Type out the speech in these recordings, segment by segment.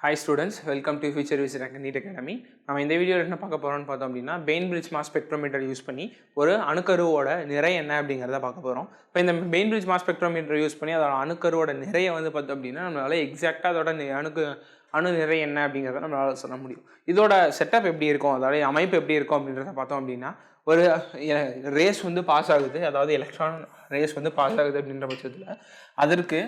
Hi students, welcome to Future Vision NEET Academy. நம்ம இந்த வீடியோவில் என்ன பார்க்க போகிறோம்னு பார்த்தோம் அப்படின்னா பெயின்-பிரிட்ஜ் மாஸ் ஸ்பெக்ட்ரோமீட்டர் யூஸ் பண்ணி ஒரு அணுக்கருவோட நிறை என்ன அப்படிங்கிறத பார்க்க போகிறோம். இப்போ இந்த பெயின்-பிரிட்ஜ் மாஸ் ஸ்பெக்ட்ரோமீட்டர் யூஸ் பண்ணி அதோட அணுக்கருவோட நிறைய வந்து பார்த்தோம் அப்படின்னா நம்மளால எக்ஸாக்டாக அதோட அணு நிறை என்ன அப்படிங்கிறத நம்மளால் சொல்ல முடியும். இதோட செட்டப் எப்படி இருக்கும், அதோட அமைப்பு எப்படி இருக்கும் அப்படின்றத பார்த்தோம் அப்படின்னா ஒரு ரேஸ் வந்து பாஸ் ஆகுது, அதாவது எலக்ட்ரான் ரேஸ் வந்து பாஸ் ஆகுது அப்படின்ற பட்சத்தில் அதற்கு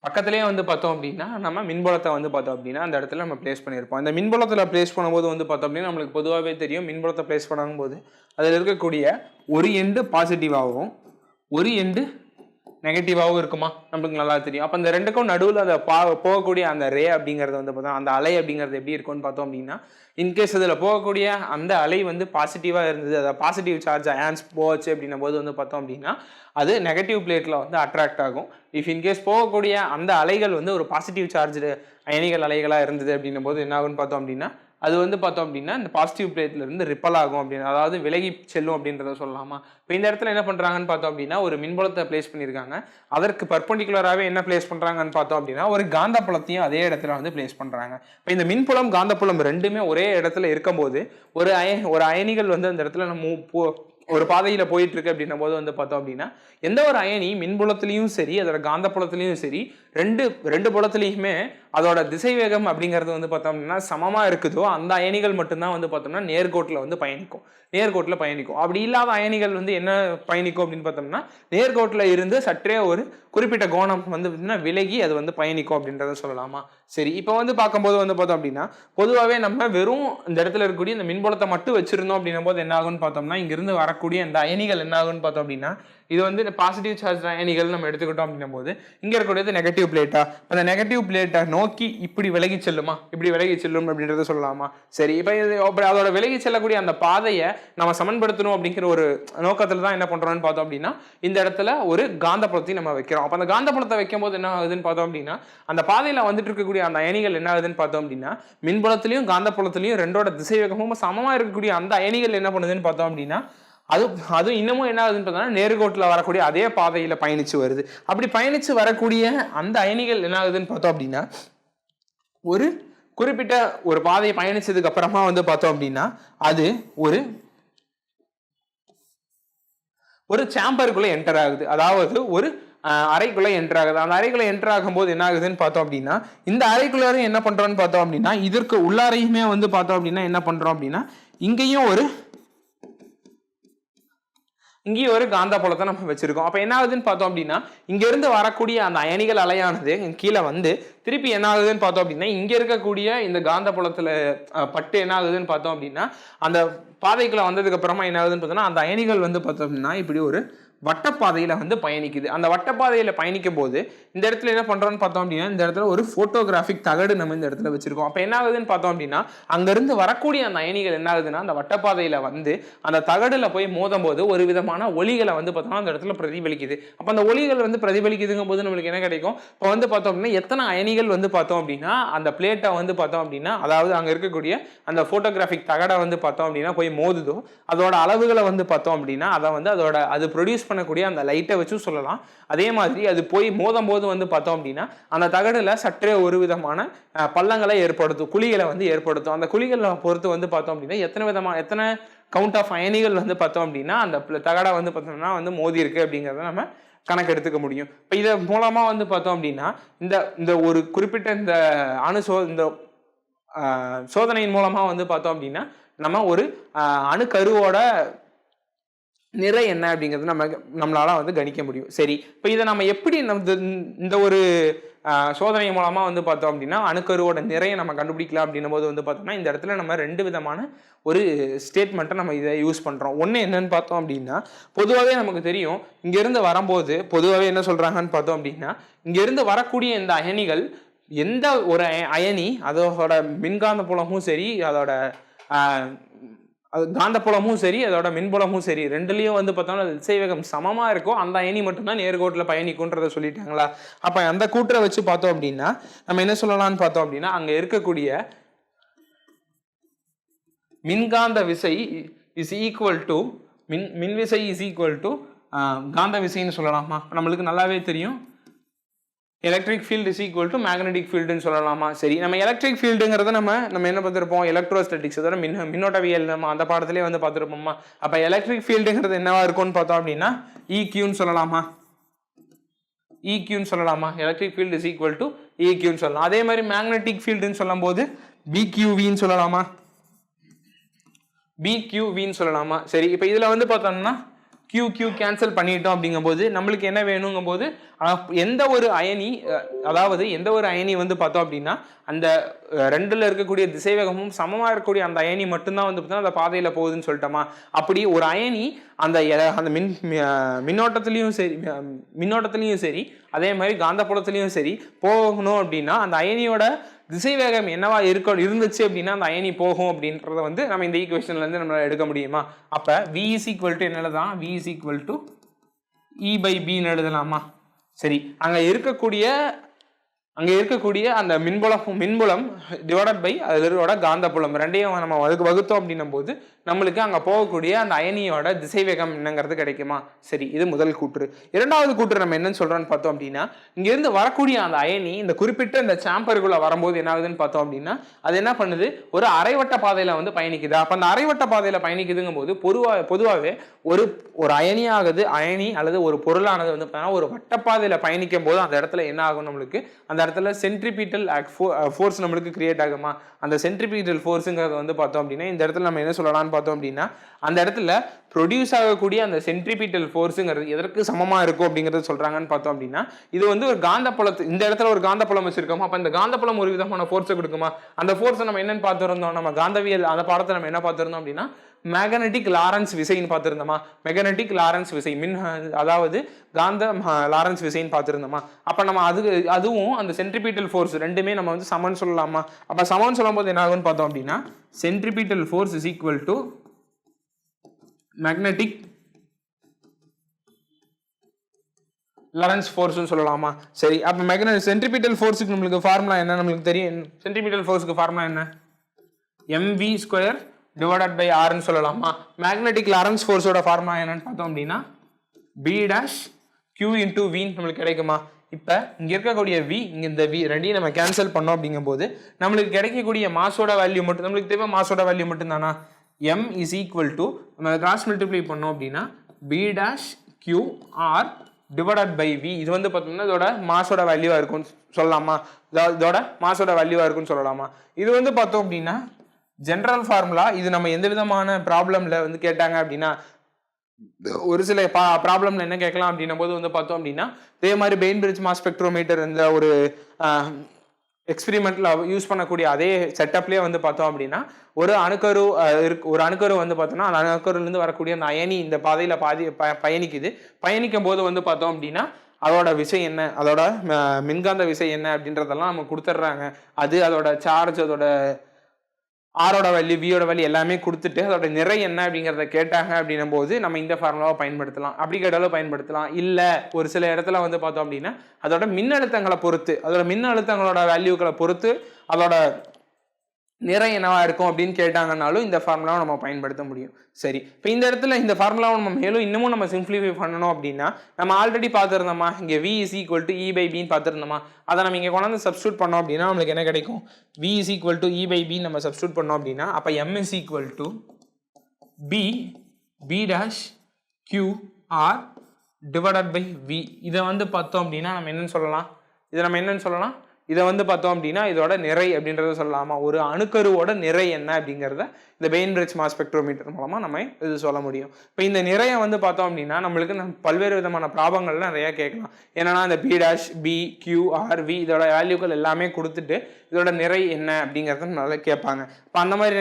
பக்கத்துலேயே வந்து பார்த்தோம் அப்படின்னா நம்ம மின்புலத்தை வந்து பார்த்தோம் அப்படின்னா அந்த இடத்துல நம்ம பிளேஸ் பண்ணியிருப்போம். இந்த மின்புலத்தில் பிளேஸ் பண்ணும்போது வந்து பார்த்தோம் அப்படின்னா நம்மளுக்கு பொதுவாகவே தெரியும், மின்புலத்தை பிளேஸ் பண்ணும்போது அதில் இருக்கக்கூடிய ஒரு எண்டு பாசிட்டிவாகவும் ஒரு எண்டு நெகட்டிவாகவும் இருக்குமா நம்மளுக்கு நல்லா தெரியும். அப்போ இந்த ரெண்டுக்கும் நடுவில் அதை போகக்கூடிய அந்த ரே அப்படிங்கிறது வந்து பார்த்தோம் அந்த அலை அப்படிங்கிறது எப்படி இருக்கும்னு பார்த்தோம் அப்படின்னா இன்கேஸ் அதில் போகக்கூடிய அந்த அலை வந்து பாசிட்டிவாக இருந்தது, அதை பாசிட்டிவ் சார்ஜ் அயான்ஸ் போச்சு அப்படின்னும் போது வந்து பார்த்தோம் அப்படின்னா அது நெகட்டிவ் பிளேட்டில் வந்து அட்ராக்ட் ஆகும். இஃப் இன்கேஸ் போகக்கூடிய அந்த அலைகள் வந்து ஒரு பாசிட்டிவ் சார்ஜு அயனிகள் அலைகளாக இருந்தது அப்படின்னும் போது என்ன ஆகும்னு பார்த்தோம் அப்படின்னா அது வந்து பார்த்தோம் அப்படின்னா இந்த பாசிட்டிவ் பிளேட்லேருந்து ரிப்பல் ஆகும் அப்படின்னு, அதாவது விலகி செல்லும் அப்படின்றத சொல்லலாமா. இப்போ இந்த இடத்துல என்ன பண்ணுறாங்கன்னு பார்த்தோம் அப்படின்னா ஒரு மின்புலத்தை பிளேஸ் பண்ணியிருக்காங்க, அதற்கு பர்பண்டிகுலராகவே என்ன பிளேஸ் பண்ணுறாங்கன்னு பார்த்தோம் அப்படின்னா ஒரு காந்தப்புலத்தையும் அதே இடத்துல வந்து பிளேஸ் பண்ணுறாங்க. இப்போ இந்த மின்புலம் காந்தப்புலம் ரெண்டுமே ஒரே இடத்துல இருக்கும்போது ஒரு அயனிகள் வந்து அந்த இடத்துல நம்ம ஒரு பாதையில் போயிட்டு இருக்கு அப்படின்னும் போது வந்து பார்த்தோம் அப்படின்னா எந்த ஒரு அயனி மின்புலத்திலையும் சரி அதோட காந்தப்புலத்திலையும் சரி ரெண்டு புலத்திலையுமே அதோட திசைவேகம் அப்படிங்கிறது வந்து பார்த்தோம் அப்படின்னா சமமாக இருக்குதோ அந்த அயனிகள் மட்டும்தான் வந்து பார்த்தோம்னா நேர்கோட்டில் வந்து பயணிக்கும். அப்படி இல்லாத அயனிகள் வந்து என்ன பயணிக்கும் அப்படின்னு பார்த்தோம்னா நேர்கோட்டில் இருந்து சற்றே ஒரு குறிப்பிட்ட கோணம் வந்து விலகி அது வந்து பயணிக்கும் அப்படின்றத சொல்லலாமா. சரி, இப்போ வந்து பார்க்கும்போது வந்து பார்த்தோம் அப்படின்னா பொதுவாகவே நம்ம வெறும் இந்த இடத்துல இருக்கக்கூடிய இந்த மின்புலத்தை மட்டும் வச்சிருந்தோம் அப்படின்னும் போது என்ன ஆகும்னு பார்த்தோம்னா இங்கிருந்து வரக்கூடிய இந்த அயனிகள் என்ன ஆகும்னு பார்த்தோம் அப்படின்னா இது வந்து பாசிட்டிவ் சார்ஜ் அயனிகள் நம்ம எடுத்துக்கிட்டோம் அப்படின்னும் போது இங்கே இருக்கக்கூடியது நெகட்டிவ் பிளேட்டா, அந்த நெகட்டிவ் பிளேட்டை நோக்கி இப்படி விலகி செல்லும் அப்படின்றத சொல்லலாமா. சரி, இப்போ அதோட விலகி செல்லக்கூடிய அந்த பாதையை நம்ம சமன்படுத்தணும் அப்படிங்கிற ஒரு நோக்கத்தில் தான் என்ன பண்றோம்னு பார்த்தோம் அப்படின்னா இந்த இடத்துல ஒரு காந்தப்புலத்தை நம்ம வைக்கிறோம். அப்போ அந்த காந்தப்புலத்தை வைக்கும் போது என்ன ஆகுதுன்னு பார்த்தோம் அப்படின்னா அந்த பாதையில வந்துட்டு இருக்கக்கூடிய அந்த அயனிகள் என்ன ஆகுதுன்னு பார்த்தோம் அப்படின்னா மின்புலத்திலையும் காந்தப்புலத்திலையும் ரெண்டோட திசைவேகமும் சமமா இருக்கக்கூடிய அந்த அயனிகள் என்ன பண்ணுதுன்னு பார்த்தோம் அப்படின்னா அது இன்னமும் என்ன ஆகுதுன்னு பார்த்தோம்னா நேர்கோட்டில் வரக்கூடிய அதே பாதையில பயணிச்சு வருது. அப்படி பயணிச்சு வரக்கூடிய அந்த அயனிகள் என்ன ஆகுதுன்னு பார்த்தோம் அப்படின்னா ஒரு குறிப்பிட்ட ஒரு பாதையை பயணிச்சதுக்கு அப்புறமா வந்து பார்த்தோம் அப்படின்னா அது ஒரு சாம்பருக்குள்ள என்டர் ஆகுது, அதாவது ஒரு அறைக்குள்ள என்டர் ஆகுது. அந்த அறைக்குள்ள என்டர் ஆகும்போது என்ன ஆகுதுன்னு பார்த்தோம் அப்படின்னா இந்த அறைக்குள்ளாரையும் என்ன பண்றோம்னு பார்த்தோம் அப்படின்னா இதற்கு உள்ளாரையுமே வந்து பார்த்தோம் அப்படின்னா என்ன பண்றோம் அப்படின்னா இங்கேயும் ஒரு காந்தப்புலத்தை நம்ம வச்சிருக்கோம். அப்ப என்ன ஆகுதுன்னு பார்த்தோம் அப்படின்னா இங்க இருந்து வரக்கூடிய அந்த அயனிகள் அலையானது கீழே வந்து திருப்பி என்ன ஆகுதுன்னு பார்த்தோம் அப்படின்னா இங்க இருக்கக்கூடிய இந்த காந்தப்புலத்துல பட்டு என்ன ஆகுதுன்னு பார்த்தோம் அப்படின்னா அந்த பாதைக்குள்ள வந்ததுக்கு அப்புறமா என்ன ஆகுதுன்னு பார்த்தோம்னா அந்த அயனிகள் வந்து பார்த்தோம் அப்படின்னா இப்படி ஒரு வட்டப்பாதையில வந்து பயணிக்குது. அந்த வட்டப்பாதையில பயணிக்கும் போது இந்த இடத்துல என்ன பண்றோம்னு பார்த்தோம் அப்படின்னா இந்த இடத்துல ஒரு போட்டோகிராஃபிக் தகடு நம்ம இந்த இடத்துல வச்சிருக்கோம். அப்ப என்ன ஆகுதுன்னு பார்த்தோம் அப்படின்னா அங்கிருந்து வரக்கூடிய அந்த அயனிகள் என்ன ஆகுதுன்னா அந்த வட்டப்பாதையில வந்து அந்த தகடுல போய் மோதும் போது ஒரு விதமான ஒளிகளை வந்து பார்த்தோம்னா அந்த இடத்துல பிரதிபலிக்குது. அப்ப அந்த ஒளிகள் வந்து பிரதிபலிக்குதுங்கும் போது நம்மளுக்கு என்ன கிடைக்கும், இப்போ வந்து பார்த்தோம் அப்படின்னா எத்தனை அயனிகள் வந்து பார்த்தோம் அப்படின்னா அந்த பிளேட்டை வந்து பார்த்தோம் அப்படின்னா அதாவது அங்க இருக்கக்கூடிய அந்த போட்டோகிராஃபிக் தகடை வந்து பார்த்தோம் அப்படின்னா போய் மோதுதோ அதோட அளவுகளை வந்து பார்த்தோம் அப்படின்னா அதை வந்து அது ப்ரொடியூஸ் பண்ணக்கூடிய அந்த லைட்டை வச்சு சொல்லலாம். அதே மாதிரி அது போய் மோதும் போது வந்து பார்த்தோம் அப்படின்னா அந்த தகடுல சற்றே ஒரு விதமான பள்ளங்களை ஏற்படுத்தும், குழிகளை வந்து ஏற்படுத்தும். அந்த குழிகளை பொறுத்து வந்து பார்த்தோம் அப்படின்னா எத்தனை கவுண்ட் ஆஃப் அயனிகள் வந்து பார்த்தோம் அப்படின்னா அந்த தகடை வந்து பார்த்தோம்னா வந்து மோதி இருக்கு அப்படிங்கிறத நம்ம கணக்கு எடுத்துக்க முடியும். இப்போ இதை மூலமா வந்து பார்த்தோம் அப்படின்னா இந்த ஒரு குறிப்பிட்ட இந்த இந்த சோதனையின் மூலமா வந்து பார்த்தோம் அப்படின்னா நம்ம ஒரு அணுக்கருவோட நிறை என்ன அப்படிங்கிறது நம்மளால வந்து கணிக்க முடியும். சரி, இப்போ இதை நம்ம எப்படி இந்த ஒரு சோதனை மூலமா வந்து பார்த்தோம் அப்படின்னா அணுக்கருவோட நிறைய நம்ம கண்டுபிடிக்கலாம் அப்படின்னும் போது வந்து பார்த்தோம்னா இந்த இடத்துல நம்ம ரெண்டு விதமான ஒரு ஸ்டேட்மெண்ட்டை நம்ம இதை யூஸ் பண்றோம். ஒன்று என்னன்னு பார்த்தோம் அப்படின்னா பொதுவாகவே நமக்கு தெரியும் இங்கிருந்து வரும்போது பொதுவாகவே என்ன சொல்றாங்கன்னு பார்த்தோம் அப்படின்னா இங்கிருந்து வரக்கூடிய இந்த அயனிகள் எந்த ஒரு அயனி அதோட மின்காந்த புலமும் சரி அதோட காந்தப்புலமும் சரி அதோட மின்புலமும் சரி ரெண்டுலேயும் வந்து பார்த்தோம்னா திசைவேகம் சமமா இருக்கும், அந்த அயனி மட்டும்தான் நேர்கோட்டில் பயணிக்கும்ன்றத சொல்லிட்டாங்களா. அப்ப அந்த கூற்றை வச்சு பார்த்தோம் அப்படின்னா நம்ம என்ன சொல்லலாம்னு பார்த்தோம் அப்படின்னா அங்க இருக்கக்கூடிய மின்காந்த விசை இஸ் ஈக்குவல் டு மின்விசை இஸ் ஈக்குவல் டு காந்த விசைன்னு சொல்லலாமா. நம்மளுக்கு நல்லாவே தெரியும் electric field is equal to magnetic ஃபீல்டுன்னு சொல்லலாமா? சரி, நம்ம எலக்ட்ரிக் ஃபீல்டுங்கிறத நம்ம என்ன பார்த்துருப்போம், எலக்ட்ரோஸ்டாட்டிக்ஸ், அதோட மின்னோட்டவியல் நம்ம அந்த பாடத்திலே வந்து பார்த்துருப்போமா. அப்போ எலக்ட்ரிக் ஃபீல்டுங்கிறது என்னவா இருக்கும்னு பார்த்தோம் அப்படின்னா ஈக்யூன்னு சொல்லலாமா, ஈக்யூன்னு சொல்லலாமா. Electric field is equal to ஈக்யூன்னு சொல்லலாம். அதே மாதிரி மேக்னெட்டிக் ஃபீல்டுன்னு சொல்லும் போது பிக்யூவின்னு சொல்லலாமா, பிக்யூவின்னு சொல்லலாமா. சரி, இப்போ இதில் வந்து பார்த்தோம்னா கியூ கேன்சல் பண்ணிட்டோம் அப்படிங்கும்போது நம்மளுக்கு என்ன வேணுங்கும் போது எந்த ஒரு அயனி, அதாவது எந்த ஒரு அயனி வந்து பார்த்தோம் அப்படின்னா அந்த ரெண்டில் இருக்கக்கூடிய திசைவேகமும் சமமாக இருக்கக்கூடிய அந்த அயனி மட்டும்தான் வந்து பார்த்தோம்னா அந்த பாதையில் போகுதுன்னு சொல்லிட்டோமா. அப்படி ஒரு அயனி அந்த மின்னோட்டத்துலேயும் சரி அதே மாதிரி காந்தப்புலத்துலேயும் சரி போகணும் அப்படின்னா அந்த அயனியோட திசைவேகம் என்னவா இருந்துச்சு அப்படின்னா அந்த அயனி போகும் அப்படின்றத வந்து நம்ம இந்த ஈக்குவேஷன்ல இருந்து நம்ம எடுக்க முடியுமா. அப்ப V is equal to என்னதான், V is equal to E/B எழுதலாமா. சரி, அங்க இருக்கக்கூடிய அந்த மின்புலம் டிவைடட் பை அதோட காந்தப்புலம் ரெண்டையும் நம்ம வகுத்தோம் அப்படின்னும் போது நம்மளுக்கு அங்க போகக்கூடிய அந்த அயனியோட திசைவேகம் என்னங்கிறது கிடைக்குமா. சரி, இது முதல் கூற்று. இரண்டாவது கூற்று நம்ம என்னன்னு சொல்றோம்னு பார்த்தோம் அப்படின்னா இங்க இருந்து வரக்கூடிய அந்த அயனி இந்த குறிப்பிட்ட இந்த சாம்பருக்குள்ள வரும்போது என்ன ஆகுதுன்னு பார்த்தோம் அப்படின்னா அது என்ன பண்ணுது, ஒரு அரைவட்ட பாதையில வந்து பயணிக்குது. அப்ப அந்த அரைவட்ட பாதையில பயணிக்குதுங்கும் போது பொதுவாகவே ஒரு அயனி அல்லது ஒரு பொருளானது வந்து ஒரு வட்டப்பாதையில பயணிக்கும் போது அந்த இடத்துல என்ன ஆகும், நம்மளுக்கு அந்த இடத்துல சென்ட்ரிபீட்டல் ஃபோர்ஸ் நம்மளுக்கு கிரியேட் ஆகுமா. அந்த சென்ட்ரிபீட்டல் ஃபோர்ஸுங்கிறது வந்து பார்த்தோம் அப்படின்னா இந்த இடத்துல நம்ம என்ன சொல்லலாம்னு பார்த்தோம் அப்படின்னா அந்த இடத்துல ப்ரொடியூஸ் ஆகக்கூடிய அந்த சென்ட்ரிபீட்டல் ஃபோர்ஸுங்கிறது எதற்கு சமமா இருக்கும் அப்படிங்கறது சொல்றாங்கன்னு பார்த்தோம் அப்படின்னா இது வந்து ஒரு காந்தப்புலத்து, இந்த இடத்துல ஒரு காந்தப்புலம் வச்சிருக்கோம். அப்ப இந்த காந்தப்புலம் ஒரு விதமான ஃபோர்ஸை கொடுக்குமா. அந்த ஃபோர்ஸை நம்ம என்னன்னு பார்த்துருந்தோம், நம்ம காந்தவியல் அந்த பாடத்தை நம்ம என்ன பார்த்துருந்தோம் அப்படின்னா மேக்னெட்டிக் லாரன்ஸ் விசைன்னு பார்த்துருந்தோமா. மேக்னெட்டிக் லாரன்ஸ் விசை அதாவது காந்த லாரன்ஸ் விசைன்னு பார்த்துருந்தோமா. அப்ப நம்ம அதுவும் அந்த சென்ட்ரிபீட்டல் ஃபோர்ஸ் ரெண்டுமே நம்ம வந்து சமன் சொல்லலாமா. அப்ப சமன் சொல்லும் போது என்ன ஆகும்னு பார்த்தோம் அப்படின்னா centripetal force is equal to magnetic Lorentz ஃபோர்ஸ்னு சொல்லலாமா. சரி, அப்ப சென்ட்ரிபீட்டல் ஃபோர்ஸுக்கு நம்மளுக்கு ஃபார்முலா என்ன, நம்மளுக்கு தெரியும். சென்ட்ரிபீட்டல் ஃபோர்ஸுக்கு ஃபார்முலா என்ன, mv² டிவைடட் பை ஆர்னு சொல்லலாமா. மேக்னெட்டிக் லாரன்ஸ் ஃபோர்ஸோட ஃபார்முலா என்னன்னு பார்த்தோம் அப்படின்னா B'(Q × V) நம்மளுக்கு கிடைக்குமா. இப்போ இங்க இருக்கக்கூடிய V, இங்க இந்த V ரெண்டையும் நம்ம கேன்சல் பண்ணோம் அப்படிங்கும்போது நம்மளுக்கு கிடைக்கக்கூடிய மாஸோட வேல்யூ மட்டும், நம்மளுக்கு தேவை மாஸோட வேல்யூ மட்டும் தானா. M is equal to நம்ம கிராஸ் மல்டிப்ளை பண்ணோம் அப்படின்னா B'(Q_R) டிவைடட் பை V. இது வந்து பார்த்தோம்னா இதோட மாஸோட வேல்யூவா இருக்கும்னு சொல்லலாமா. இதோட மாஸோட வேல்யூவா இருக்கும்னு சொல்லலாமா. இது வந்து பார்த்தோம் அப்படின்னா ஜெனரல் ஃபார்முலா. இது நம்ம எந்த விதமான ப்ராப்ளம்ல வந்து கேட்டாங்க அப்படின்னா ஒரு சில ப்ராப்ளம்ல என்ன கேட்கலாம் அப்படின்னும் போது வந்து பார்த்தோம் அப்படின்னா இதே மாதிரி பெயின்பிரிட்ஜ் மாஸ் ஸ்பெக்ட்ரோமீட்டர் இந்த ஒரு எக்ஸ்பெரிமெண்ட்ல யூஸ் பண்ணக்கூடிய அதே செட்டப்லயே வந்து பார்த்தோம் அப்படின்னா ஒரு அணுக்கரு வந்து பார்த்தோம்னா அந்த அணுக்கருல இருந்து வரக்கூடிய அந்த அயனி இந்த பாதையில பயணிக்கும் போது வந்து பார்த்தோம் அப்படின்னா அதோட விசை என்ன, அதோட மின்காந்த விசை என்ன அப்படின்றதெல்லாம் நம்ம கொடுத்துட்றாங்க. அதோட சார்ஜ், அதோட ஆரோட வேல்யூ, வியோட வேல்யூ எல்லாமே கொடுத்துட்டு அதோட நிறை என்ன அப்படிங்கிறத கேட்டாங்க அப்படின்னும் போது நம்ம இந்த ஃபார்முலாவை பயன்படுத்தலாம். அப்படி கேட்டாலும் பயன்படுத்தலாம். இல்லை ஒரு சில இடத்துல வந்து பார்த்தோம் அப்படின்னா அதோட மின்னழுத்தங்களை பொறுத்து, அதோட மின்னழுத்தங்களோட வேல்யூக்களை பொறுத்து அதோட நிறை என்னவா இருக்கும் அப்படின்னு கேட்டாங்கன்னாலும் இந்த ஃபார்முலாவை நம்ம பயன்படுத்த முடியும். சரி, இப்போ இந்த இடத்துல இந்த ஃபார்முலாவை நம்ம இன்னமும் நம்ம சிம்பிளிஃபை பண்ணணும் அப்படின்னா நம்ம ஆல்ரெடி பார்த்துருந்தோமா, இங்கே V is equal to E/B பார்த்துருந்தோமா. அதை நம்ம இங்கே கொண்டாந்து சப்ஸ்டியூட் பண்ணோம் அப்படின்னா நம்மளுக்கு என்ன கிடைக்கும், V is equal to E/B நம்ம சப்ஸ்டியூட் பண்ணோம் அப்படின்னா அப்போ M is equal to B'(Q_R) divided by V. இதை வந்து பார்த்தோம் அப்படின்னா நம்ம என்னன்னு சொல்லலாம், இதை வந்து பார்த்தோம் அப்படின்னா இதோட நிறை அப்படின்றத சொல்லலாமா. ஒரு அணுக்கருவோட நிறை என்ன அப்படிங்கிறத இந்த பெயின்பிரிட்ஜ் மாஸ் ஸ்பெக்ட்ரோமீட்டர் மூலமா நம்ம இது சொல்ல முடியும். இப்போ இந்த நிறைய வந்து பார்த்தோம் அப்படின்னா நம்மளுக்கு பல்வேறு விதமான ப்ராப்ளங்கள்ல நிறைய கேட்கலாம். என்னன்னா இந்த B'(Q_R_V) இதோட வேல்யூக்கள் எல்லாமே கொடுத்துட்டு இதோட நிறை என்ன அப்படிங்கிறத நல்லா கேட்பாங்க. இப்போ அந்த மாதிரி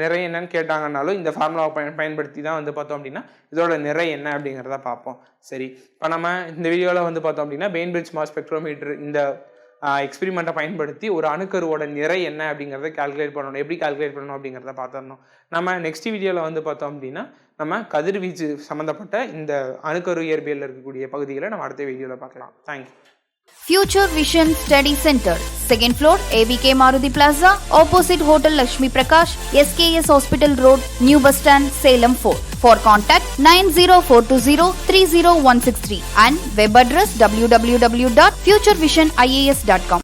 நிறை என்னன்னு கேட்டாங்கன்னாலும் இந்த ஃபார்முலாவை பயன்படுத்தி தான் வந்து பார்த்தோம் அப்படின்னா இதோட நிறை என்ன அப்படிங்கிறத பார்ப்போம். சரி, இப்போ நம்ம இந்த வீடியோவில் வந்து பார்த்தோம் அப்படின்னா பெயின்பிரிட்ஜ் மாஸ் ஸ்பெக்ட்ரோமீட்டர் இந்த எக்ஸ்பெரிமெண்ட்டை பயன்படுத்தி ஒரு அணுக்கருவோட நிறை என்ன அப்படிங்கிறத கால்குலேட் பண்ணணும், எப்படி கால்குலேட் பண்ணணும் அப்படிங்கிறத பார்த்துடணும். நம்ம நெக்ஸ்ட் வீடியோவில் வந்து பார்த்தோம் அப்படின்னா நம்ம கதிர்வீச்சு சம்மந்தப்பட்ட இந்த அணுக்கரு இயற்பியலில் இருக்கக்கூடிய பகுதிகளை நம்ம அடுத்த வீடியோவில் பார்க்கலாம். Thank you. Future Vision Study Center, 2nd floor, ABK Maruti Plaza, opposite Hotel Lakshmi Prakash, SKS Hospital Road, New Bus Stand, Salem 4. For contact 90420 30163 and web address www.futurevision.ias.com.